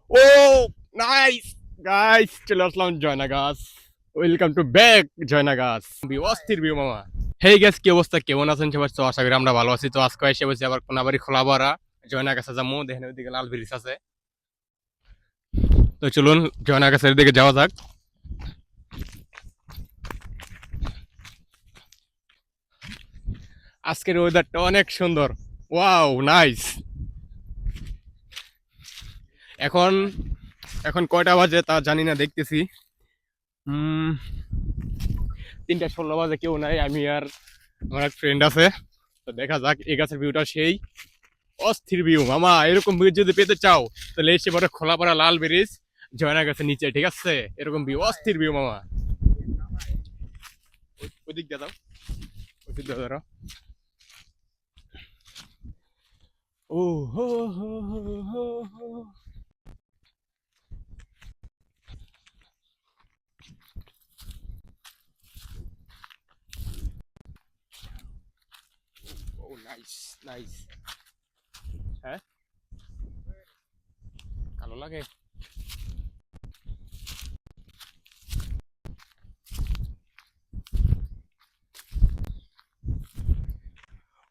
ও nice guys, চলে আসলাম জয়নাগাস। ওয়েলকাম টু ব্যাক জয়নাগাস। অস্থির ভিউ মামা। হেই গ্যাস, কি অবস্থা, কেমন আছেন সবাই? তো আশা করি আমরা ভালো আছি। তো আজকে এসে বসে আবার কোনাবাড়ি খোলাপাড়া জয়নাগাছে যাবো। দেখেন ওইদিকে লাল ব্রিজ আছে। তো চলুন জয়নাগাছের দিকে যাওয়া যাক। আজকের ওয়েদারটা অনেক সুন্দর। Wow nice. এখন এখন কয়টা বাজে তা জানি না, দেখতেছি 3:16 বাজে। কেউ নাই, আমি আর আমার এক ফ্রেন্ড আছে। তো দেখা যাক, এই গাছের ভিউটা সেই অস্থির ভিউ মামা। এরকম ভিউ যদি পেতে চাও তাহলে এসে পরে খোলাপাড়া লাল ব্রিজ জয়না গাছের নিচে, ঠিক আছে? এরকম ভিউ, অস্থির ভিউ মামা। ওদিক দিয়ে দাও, ওদিক দিয়ে ধরো। ও হো হো হো হো হো। ও নাইস নাইস। হ্যাঁ, ভালো লাগে।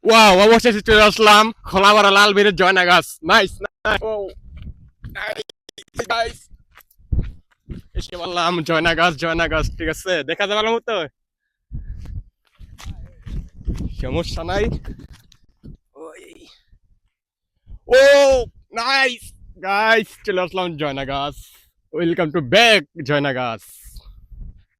ওয়াও, অবশেষে চলে আসলাম খোলাপাড়া লাল ব্রিজ জয়না গাছ। Nice nice. Oh nice. এসে বললাম জয়না গাছ, জয়না গাছ, ঠিক আছে? দেখা যাবে ভালো মতো, সমস্যা নাই। ওই ও নাইস গাইস, চলে আসলাম জয়নাগাস। Welcome to back জয়নাগাস।